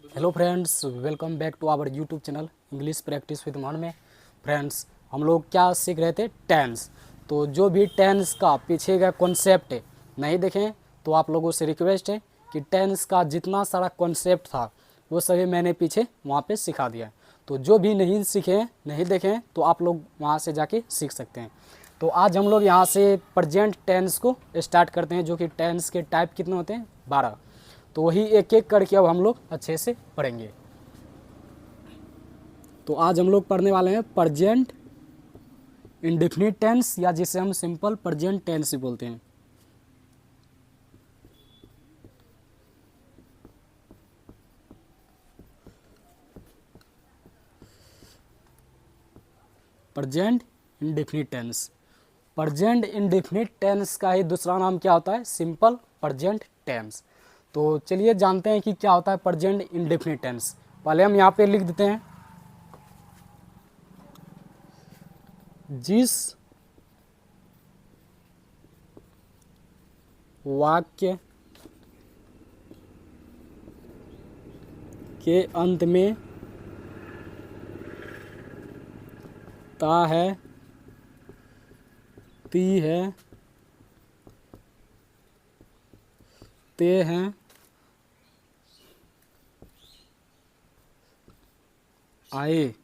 Hello friends, welcome back to our YouTube channel English practice with मन में। Friends, हम लोग क्या सीख रहे थे? टेंस। तो जो भी टेंस का पीछे का कॉन्सेप्ट नहीं देखें तो आप लोगों से रिक्वेस्ट है कि टेंस का जितना सारा कॉन्सेप्ट था वो सभी मैंने पीछे वहाँ पे सिखा दिया है। तो जो भी नहीं सीखे नहीं देखें तो आप लोग वहाँ से जाके सीख सकते हैं। तो आज हम लोग यहाँ से प्रेजेंट टेंस को स्टार्ट करते हैं, जो कि टेंस के टाइप कितने होते हैं? 12। तो वही एक एक करके अब हम लोग अच्छे से पढ़ेंगे। तो आज हम लोग पढ़ने वाले हैं प्रेजेंट इंडेफिनिट टेंस, या जिसे हम सिंपल प्रेजेंट टेंस ही बोलते हैं। Present indefinite tense. Present indefinite tense का ही दूसरा नाम क्या होता है? Simple present tense. तो चलिए जानते हैं कि क्या होता है प्रेजेंट इंडेफिनिट टेंस। पहले हम यहाँ पे लिख देते हैं, जिस वाक्य के अंत में ता है, ती है, ते हैं, आए।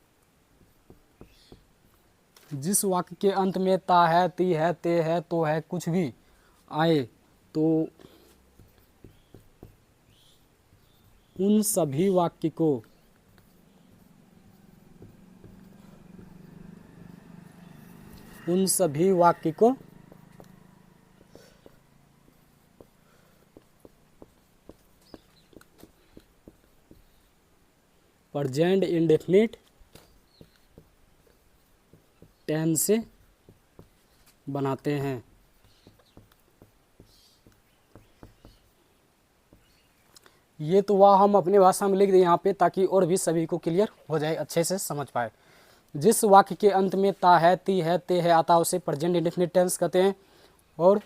जिस वाक्य के अंत में ता है, ती है, ते है, तो है, कुछ भी आए, तो उन सभी वाक्य को प्रेजेंट इंडेफिनिट टेंस से बनाते हैं। ये तो वह हम अपनी भाषा में लिख दें यहाँ पे, ताकि और भी सभी को क्लियर हो जाए, अच्छे से समझ पाए। जिस वाक्य के अंत में ता है, ती है, ते है आता है उसे प्रेजेंट इंडेफिनिट टेंस कहते हैं। और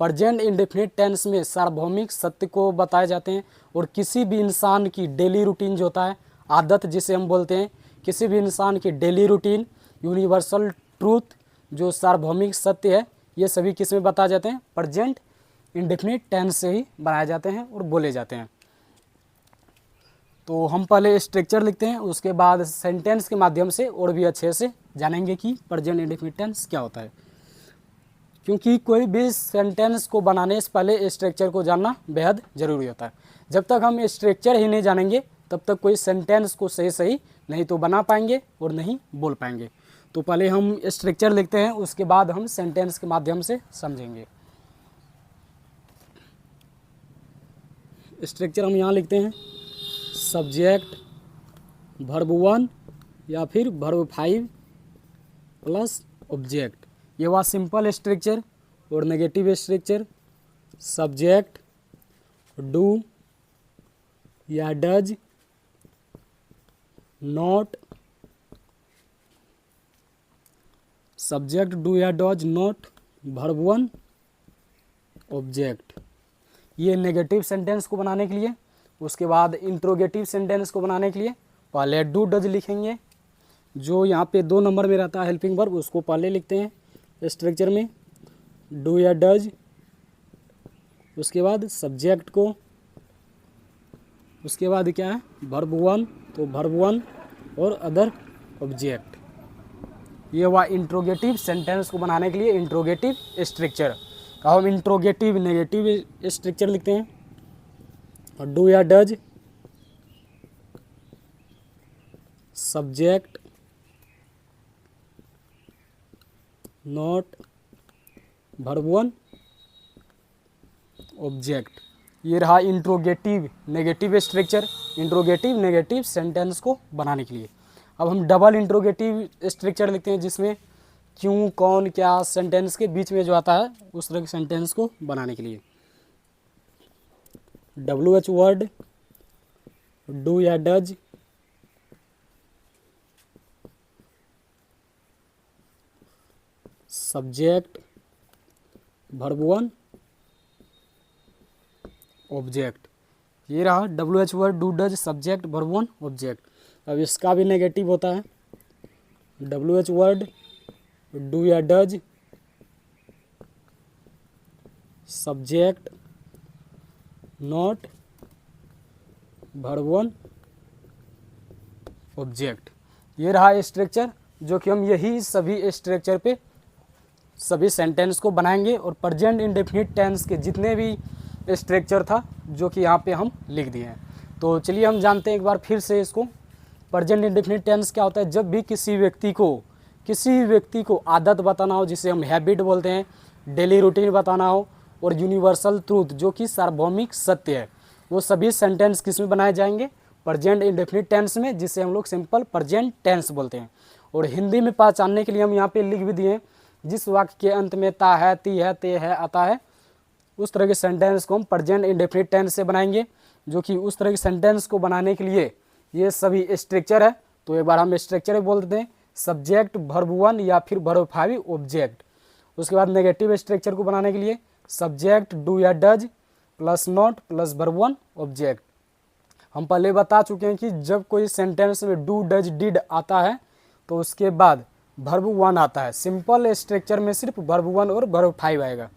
प्रेजेंट इंडेफिनिट टेंस में सार्वभौमिक सत्य को बताए जाते हैं, और किसी भी इंसान की डेली रूटीन जो होता है, आदत जिसे हम बोलते हैं, किसी भी इंसान की डेली रूटीन, यूनिवर्सल ट्रूथ, जो सार्वभौमिक सत्य है, ये सभी किस में बताए जाते हैं? प्रेजेंट इंडेफिनिट टेंस से ही बनाए जाते हैं और बोले जाते हैं। तो हम पहले स्ट्रक्चर लिखते हैं, उसके बाद सेंटेंस के माध्यम से और भी अच्छे से जानेंगे कि प्रेजेंट इंडेफिनिट टेंस क्या होता है। क्योंकि कोई भी सेंटेंस को बनाने से पहले स्ट्रक्चर को जानना बेहद ज़रूरी होता है। जब तक हम स्ट्रक्चर ही नहीं जानेंगे तब तक कोई सेंटेंस को सही सही नहीं तो बना पाएंगे और नहीं बोल पाएंगे। तो पहले हम स्ट्रक्चर लिखते हैं, उसके बाद हम सेंटेंस के माध्यम से समझेंगे। स्ट्रक्चर हम यहाँ लिखते हैं, सब्जेक्ट वर्ब 1 या फिर वर्ब 5 प्लस ऑब्जेक्ट। ये हुआ सिंपल स्ट्रक्चर। और नेगेटिव स्ट्रक्चर, सब्जेक्ट डू या डज नॉट, सब्जेक्ट डू या डज नॉट, वर्ब 1 ऑब्जेक्ट। ये नेगेटिव सेंटेंस को बनाने के लिए। उसके बाद इंट्रोगेटिव सेंटेंस को बनाने के लिए पहले डू डज लिखेंगे, जो यहाँ पे 2 नंबर में रहता है हेल्पिंग वर्ब, उसको पहले लिखते हैं स्ट्रक्चर में, डू या डज। उसके बाद सब्जेक्ट को, उसके बाद क्या है? वर्ब 1, तो वर्ब 1 और अदर ऑब्जेक्ट। ये हुआ इंट्रोगेटिव सेंटेंस को बनाने के लिए इंट्रोगेटिव स्ट्रक्चर का। हम इंट्रोगेटिव नेगेटिव स्ट्रक्चर लिखते हैं, और डू या does, subject not, verb 1 object. ये रहा interrogative negative structure, interrogative negative sentence को बनाने के लिए। अब हम डबल इंट्रोगेटिव स्ट्रक्चर लिखते हैं, जिसमें क्यों, कौन, क्या सेंटेंस के बीच में जो आता है उस तरह के सेंटेंस को बनाने के लिए। WH वर्ड, डू या डज, सब्जेक्ट वर्ब 1 ऑब्जेक्ट। ये रहा WH word, do does, subject, verb one, object. अब इसका भी नेगेटिव होता है। WH वर्ड, डू या does, subject, not, verb one, object. ये रहा स्ट्रक्चर, जो कि हम यही सभी स्ट्रक्चर पे सभी सेंटेंस को बनाएंगे और प्रेजेंट इंडेफिनिट टेंस के जितने भी स्ट्रक्चर था जो कि यहाँ पे हम लिख दिए हैं। तो चलिए हम जानते हैं एक बार फिर से इसको। प्रेजेंट इंडेफिनिट टेंस क्या होता है? जब भी किसी व्यक्ति को आदत बताना हो, जिसे हम हैबिट बोलते हैं, डेली रूटीन बताना हो, और यूनिवर्सल ट्रूथ जो कि सार्वभौमिक सत्य है, वो सभी सेंटेंस किस में बनाए जाएंगे? प्रेजेंट इंडेफिनिट टेंस में, जिसे हम लोग सिंपल प्रेजेंट टेंस बोलते हैं। और हिंदी में पहचानने के लिए हम यहाँ पे लिख भी दिए, जिस वाक्य के अंत में ता है, ती है, ते है, आता है, उस तरह के सेंटेंस को हम प्रेजेंट इंडेफिनिट टेंस से बनाएंगे। जो कि उस तरह के सेंटेंस को बनाने के लिए ये सभी स्ट्रक्चर है। तो एक बार हम स्ट्रक्चर बोल देते हैं, सब्जेक्ट, वर्ब वन या फिर वर्ब फाइव, ऑब्जेक्ट। उसके बाद नेगेटिव स्ट्रक्चर को बनाने के लिए सब्जेक्ट, डू या does, plus not, plus verb one, object. हम पहले बता चुके हैं कि जब कोई सेंटेंस में डू, डज, डिड आता है तो उसके बाद वर्ब वन आता है। सिंपल स्ट्रक्चर में सिर्फ वर्ब वन और वर्ब फाइव आएगा।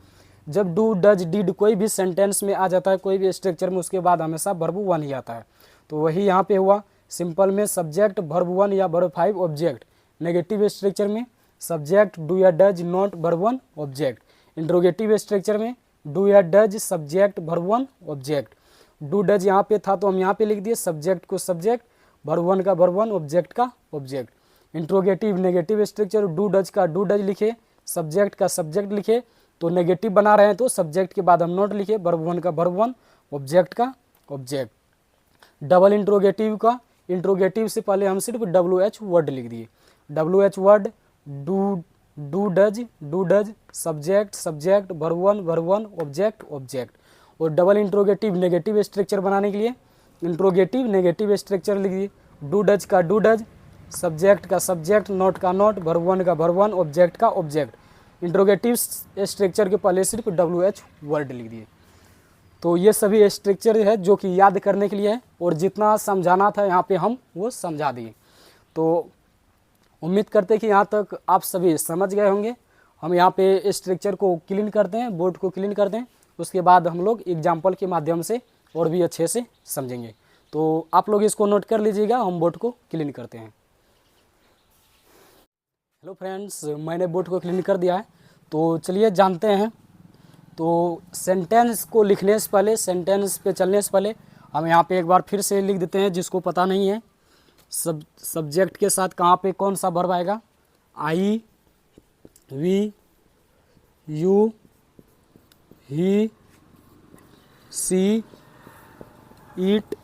जब डू, डज, डिड कोई भी सेंटेंस में आ जाता है, कोई भी स्ट्रक्चर में, उसके बाद हमेशा वर्ब वन ही आता है। तो वही यहाँ पे हुआ। सिंपल में सब्जेक्ट, वर्ब वन या verb five, object. Negative structure में सब्जेक्ट, डू या does, not, verb one, object. Interrogative structure में डू या does, subject, verb one, object. Do does यहाँ पे था तो हम यहाँ पे लिख दिए सब्जेक्ट को सब्जेक्ट, वर्ब वन का वर्ब वन, ऑब्जेक्ट का object. Interrogative negative structure, do does का डू डज लिखे, सब्जेक्ट का सब्जेक्ट लिखे। तो नेगेटिव बना रहे हैं तो सब्जेक्ट के बाद हम नॉट लिखे, वर्ब वन का वर्ब वन, ऑब्जेक्ट का ऑब्जेक्ट। डबल इंट्रोगेटिव का इंट्रोगेटिव से पहले हम सिर्फ WH वर्ड लिख दिए। WH word, do does, subject, subject, verb one, object, object. और डबल इंट्रोगेटिव नेगेटिव स्ट्रक्चर बनाने के लिए इंट्रोगेटिव नेगेटिव स्ट्रक्चर लिख दिए। डू डज का डू डज, सब्जेक्ट का सब्जेक्ट, नॉट का नॉट, वर्ब वन का वर्ब वन, ऑब्जेक्ट का ऑब्जेक्ट। इंट्रोगेटिव स्ट्रक्चर के पहले सिर्फ WH वर्ड लिख दिए। तो ये सभी स्ट्रक्चर है जो कि याद करने के लिए है, और जितना समझाना था यहाँ पे हम वो समझा दिए। तो उम्मीद करते हैं कि यहाँ तक आप सभी समझ गए होंगे। हम यहाँ पे स्ट्रक्चर को क्लीन करते हैं, बोर्ड को क्लीन करते हैं, उसके बाद हम लोग एग्जाम्पल के माध्यम से और भी अच्छे से समझेंगे। तो आप लोग इसको नोट कर लीजिएगा, हम बोर्ड को क्लीन करते हैं। हेलो फ्रेंड्स, मैंने बोर्ड को क्लीन कर दिया है। तो चलिए जानते हैं। तो सेंटेंस को लिखने से पहले, सेंटेंस पे चलने से पहले हम यहाँ पे एक बार फिर से लिख देते हैं, जिसको पता नहीं है। सब्जेक्ट के साथ कहाँ पे कौन सा वर्ब आएगा? I, we, you, he, she, it,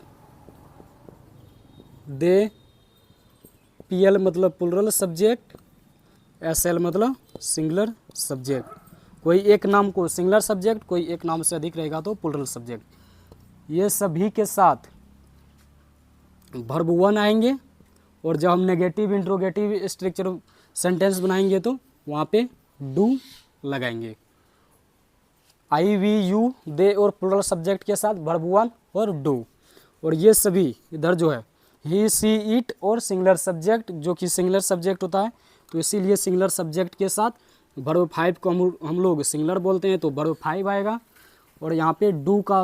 they, PL मतलब प्लुरल सब्जेक्ट, SL मतलब सिंगुलर सब्जेक्ट। कोई एक नाम को सिंगुलर सब्जेक्ट, कोई एक नाम से अधिक रहेगा तो प्लुरल सब्जेक्ट। ये सभी के साथ वर्ब वन आएंगे, और जब हम नेगेटिव इंट्रोगेटिव स्ट्रक्चर सेंटेंस बनाएंगे तो वहाँ पे डू लगाएंगे। आई, वी, यू, दे और प्लुरल सब्जेक्ट के साथ वर्ब वन और डू। और ये सभी इधर जो है ही, सी, इट और सिंगुलर सब्जेक्ट, जो कि सिंगुलर सब्जेक्ट होता है, तो इसीलिए सिंगुलर सब्जेक्ट के साथ वर्ब फाइव को हम लोग सिंगुलर बोलते हैं, तो वर्ब फाइव आएगा। और यहाँ पे डू का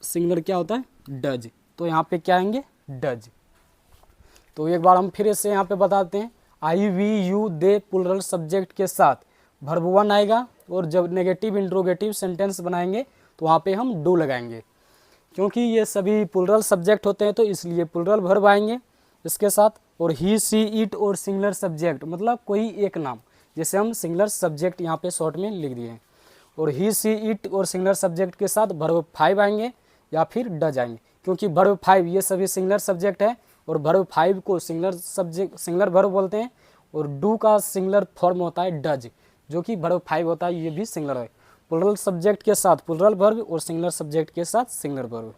सिंगुलर क्या होता है? डज। तो यहाँ पे क्या आएंगे? डज। तो एक बार हम फिर से यहाँ पे बताते हैं। I, we, you, they plural subject के साथ वर्ब वन आएगा, और जब नेगेटिव इंट्रोगेटिव सेंटेंस बनाएंगे तो वहाँ पे हम डू लगाएंगे। क्योंकि ये सभी प्लुरल सब्जेक्ट होते हैं तो इसलिए प्लुरल वर्ब आएंगे इसके साथ। और ही, सी, इट और सिंगुलर सब्जेक्ट मतलब कोई एक नाम, जैसे हम सिंगुलर सब्जेक्ट यहाँ पे शॉर्ट में लिख दिए हैं। और ही, सी, इट और सिंगुलर सब्जेक्ट के साथ वर्ब फाइव आएंगे या फिर डज आएंगे, क्योंकि वर्ब फाइव ये सभी सिंगुलर सब्जेक्ट है, और वर्ब फाइव को सिंगुलर सब्जेक्ट सिंगुलर वर्ब बोलते हैं। और डू का सिंगुलर फॉर्म होता है डज, जो कि वर्ब फाइव होता है, ये भी सिंगुलर है। प्लुरल सब्जेक्ट के साथ प्लुरल वर्ब और सिंगुलर सब्जेक्ट के साथ सिंगुलर वर्ब।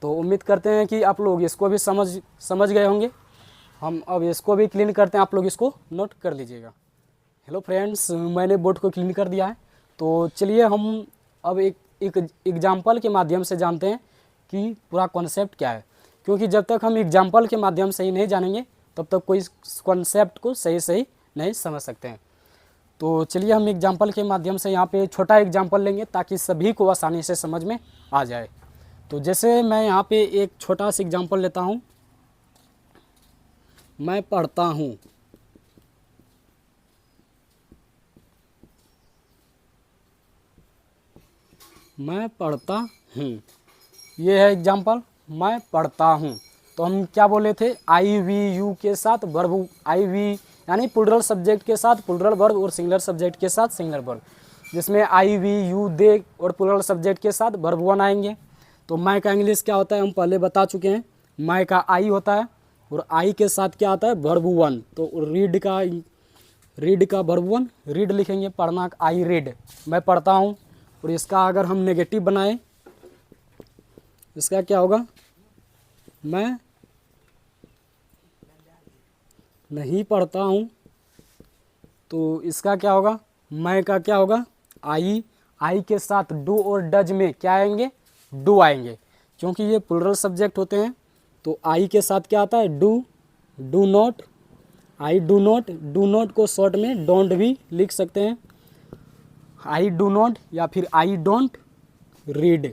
तो उम्मीद करते हैं कि आप लोग इसको भी समझ गए होंगे। हम अब इसको भी क्लीन करते हैं, आप लोग इसको नोट कर लीजिएगा। हेलो फ्रेंड्स, मैंने बोर्ड को क्लीन कर दिया है। तो चलिए हम अब एक एक एग्जाम्पल के माध्यम से जानते हैं कि पूरा कॉन्सेप्ट क्या है, क्योंकि जब तक हम एग्जाम्पल के माध्यम से ही नहीं जानेंगे तब तक कोई कॉन्सेप्ट को सही सही नहीं समझ सकते हैं। तो चलिए हम एग्जाम्पल के माध्यम से यहाँ पे छोटा एग्जाम्पल लेंगे ताकि सभी को आसानी से समझ में आ जाए। तो जैसे मैं यहाँ पे एक छोटा सा एग्जाम्पल लेता हूँ, मैं पढ़ता हूँ। मैं पढ़ता हूँ, ये है एग्जाम्पल, मैं पढ़ता हूँ। तो हम क्या बोले थे, आई वी यू के साथ वर्ब, आई वी यानी प्लूरल सब्जेक्ट के साथ प्लूरल वर्ब और सिंगुलर सब्जेक्ट के साथ सिंगुलर वर्ब, जिसमें आई वी यू दे और प्लूरल सब्जेक्ट के साथ वर्ब वन आएंगे। तो मैं का इंग्लिश क्या होता है हम पहले बता चुके हैं, मैं का आई होता है और आई के साथ क्या आता है वर्ब वन। तो रीड का वर्ब वन, रीड लिखेंगे, पढ़ना आई रीड, मैं पढ़ता हूँ। और इसका अगर हम नेगेटिव बनाएं, इसका क्या होगा, मैं नहीं पढ़ता हूँ। तो इसका क्या होगा, मैं का क्या होगा आई, आई के साथ डू और डज में क्या आएंगे, डू आएंगे, क्योंकि ये प्लूरल सब्जेक्ट होते हैं। तो आई के साथ क्या आता है do, do not, I do not, do not को शॉर्ट में डोंट भी लिख सकते हैं, आई डू नॉट या फिर I don't read,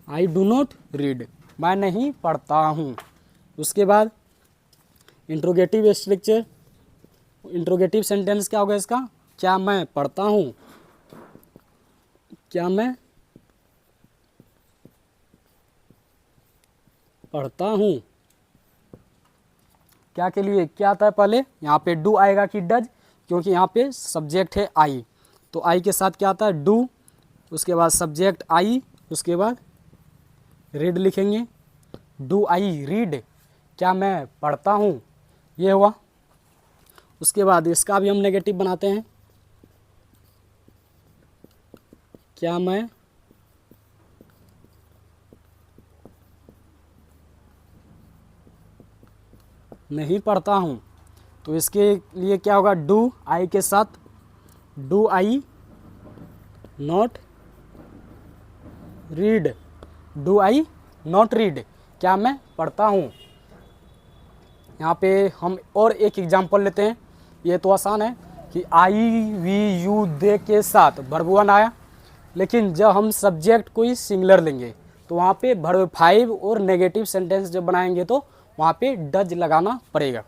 I do not read, मैं नहीं पढ़ता हूँ। उसके बाद इंट्रोगेटिव स्ट्रक्चर, इंट्रोगेटिव सेंटेंस क्या होगा इसका, क्या मैं पढ़ता हूँ, क्या मैं पढ़ता हूँ, क्या के लिए क्या आता है पहले, यहाँ पे डू आएगा कि डज, क्योंकि यहाँ पे सब्जेक्ट है आई। तो आई के साथ क्या आता है डू, उसके बाद सब्जेक्ट आई, उसके बाद रीड लिखेंगे, डू आई रीड, क्या मैं पढ़ता हूँ, ये हुआ। उसके बाद इसका भी हम नेगेटिव बनाते हैं, क्या मैं नहीं पढ़ता हूँ। तो इसके लिए क्या होगा, डू आई के साथ do I not read, do I not read, क्या मैं पढ़ता हूँ। यहाँ पे हम और एक एग्जांपल लेते हैं, ये तो आसान है कि आई वी यू दे के साथ वर्ब वन आया, लेकिन जब हम सब्जेक्ट कोई सिंगुलर लेंगे तो वहाँ पे वर्ब फाइव और नेगेटिव सेंटेंस जब बनाएंगे तो वहाँ पे डज लगाना पड़ेगा।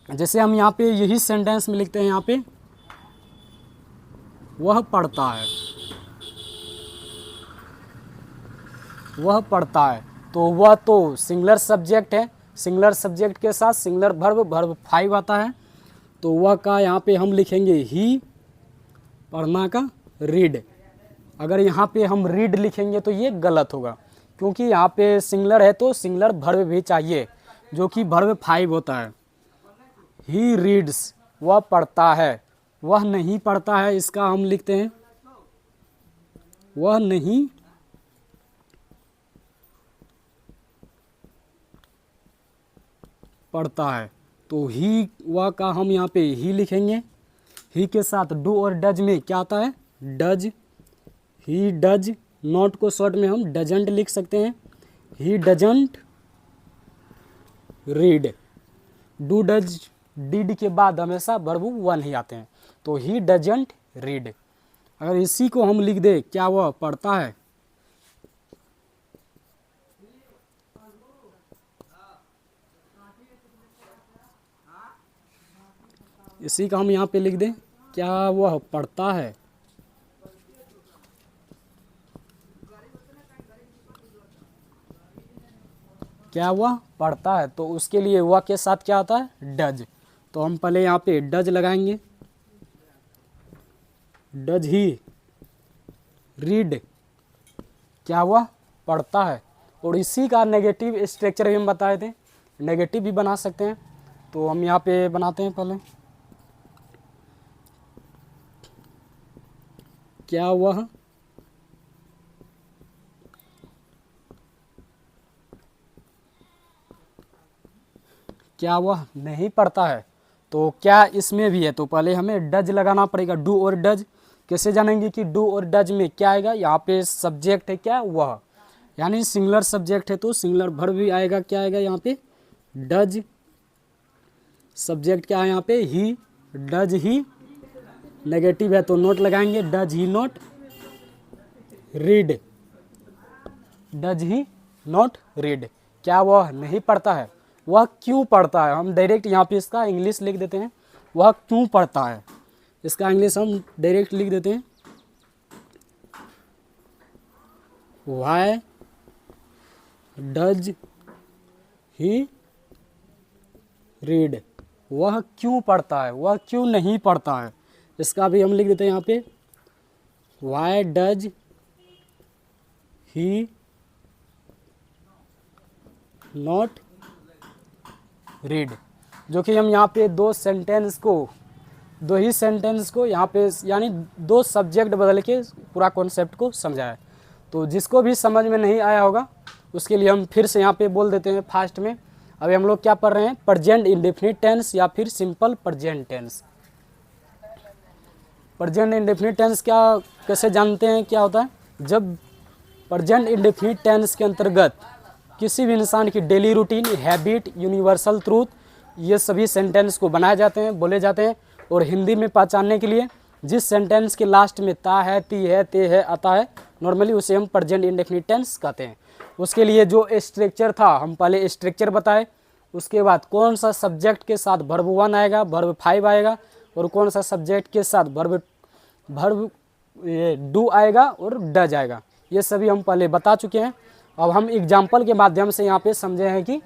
जैसे हम यहाँ पे यही सेंटेंस में लिखते हैं, यहाँ पे वह पढ़ता है, वह पढ़ता है, तो वह तो सिंगुलर सब्जेक्ट है, सिंगुलर सब्जेक्ट के साथ सिंगुलर वर्ब, वर्ब फाइव आता है। तो वह का यहाँ पे हम लिखेंगे ही, पढ़ना का रीड। अगर यहाँ पे हम रीड लिखेंगे तो ये गलत होगा, क्योंकि यहाँ पे सिंगुलर है तो सिंगुलर वर्ब भी चाहिए, जो कि वर्ब फाइव होता है। ही रीड्स, वह पढ़ता है, वह नहीं पढ़ता है, इसका हम लिखते हैं वह नहीं पढ़ता है। तो ही, वह का हम यहाँ पे ही लिखेंगे, ही के साथ डू और डज में क्या आता है डज, ही डज, नॉट को शॉर्ट में हम डजंट लिख सकते हैं, he doesn't read, do does did के बाद हमेशा वर्ब वन ही आते हैं, तो ही डजंट रीड। अगर इसी को हम लिख दे क्या वह पढ़ता है, इसी का हम यहाँ पे लिख दें क्या वह पढ़ता है, क्या वह पढ़ता है। तो उसके लिए वह के साथ क्या आता है डज, तो हम पहले यहाँ पे डज लगाएंगे, डज ही रीड, क्या वह पढ़ता है। और इसी का नेगेटिव स्ट्रक्चर भी हम बताए थे, नेगेटिव भी बना सकते हैं। तो हम यहाँ पे बनाते हैं पहले, क्या वह क्या वह नहीं पढ़ता है। तो क्या इसमें भी है, तो पहले हमें डज लगाना पड़ेगा, डू और डज। कैसे जानेंगे कि डू और डज में क्या आएगा, यहाँ पे सब्जेक्ट है क्या, वह, यानी सिंगुलर सब्जेक्ट है तो सिंगुलर वर्ब भी आएगा, क्या आएगा यहाँ पे, डज। सब्जेक्ट क्या है यहाँ पे, ही, डज ही, नेगेटिव है तो नोट लगाएंगे, does he not read, does he not read, क्या वह नहीं पढ़ता है, वह क्यों पढ़ता है। हम डायरेक्ट यहाँ पे इसका इंग्लिश लिख देते हैं, वह क्यों पढ़ता है, इसका इंग्लिश हम डायरेक्ट लिख देते हैं, वाई डज ही रीड, वह क्यों पढ़ता है, वह क्यों नहीं पढ़ता है। इसका भी हम लिख देते हैं यहाँ पे, why does he not read, जो कि हम यहाँ पे दो ही सेंटेंस को यहाँ पे यानी दो सब्जेक्ट बदल के पूरा कॉन्सेप्ट को समझाया। तो जिसको भी समझ में नहीं आया होगा उसके लिए हम फिर से यहाँ पे बोल देते हैं फास्ट में। अभी हम लोग क्या पढ़ रहे हैं, प्रेजेंट इंडेफिनिट टेंस या फिर simple present tense. Present indefinite tense क्या कैसे जानते हैं क्या होता है, जब प्रेजेंट इंडेफिनिट टेंस के अंतर्गत किसी भी इंसान की daily routine, habit, universal truth, ये सभी सेंटेंस को बनाए जाते हैं, बोले जाते हैं। और हिंदी में पहचानने के लिए जिस सेंटेंस के लास्ट में ता है, ती है, ते है, आता है, नॉर्मली उसे हम प्रेजेंट इंडेफिनिट टेंस कहते हैं। उसके लिए जो स्ट्रक्चर था हम पहले स्ट्रक्चर बताए, उसके बाद कौन सा सब्जेक्ट के साथ वर्ब 1 आएगा, वर्ब 5 आएगा, और कौन सा सब्जेक्ट के साथ वर्ब डू आएगा और डज आएगा, ये सभी हम पहले बता चुके हैं। अब हम एग्जाम्पल के माध्यम से यहाँ पे समझे हैं कि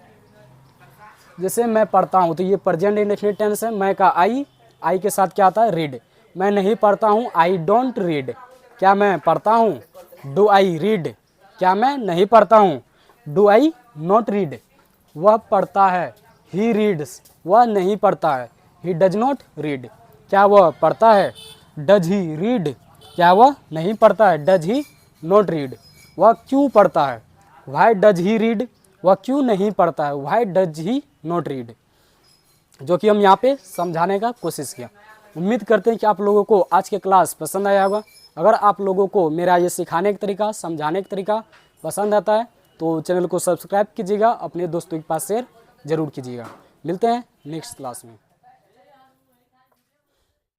जैसे मैं पढ़ता हूँ तो ये प्रेजेंट इंडेफिनिट टेंस है, मैं का आई के साथ क्या आता है, रीड। मैं नहीं पढ़ता हूँ, आई डोंट रीड, क्या मैं पढ़ता हूँ, डू आई रीड, क्या मैं नहीं पढ़ता हूँ, डू आई नॉट रीड। वह पढ़ता है, ही रीड्स, वह नहीं पढ़ता है, ही डज नॉट रीड, क्या वह पढ़ता है, डज ही रीड, क्या वह नहीं पढ़ता है, डज ही नॉट रीड। वह क्यों पढ़ता है, वाई डज ही रीड, वह क्यों नहीं पढ़ता है, why does he not read, जो कि हम यहाँ पे समझाने का कोशिश किया। उम्मीद करते हैं कि आप लोगों को आज के क्लास पसंद आया होगा। अगर आप लोगों को मेरा ये सिखाने का तरीका, समझाने का तरीका पसंद आता है तो चैनल को सब्सक्राइब कीजिएगा, अपने दोस्तों के पास शेयर जरूर कीजिएगा। मिलते हैं नेक्स्ट क्लास में।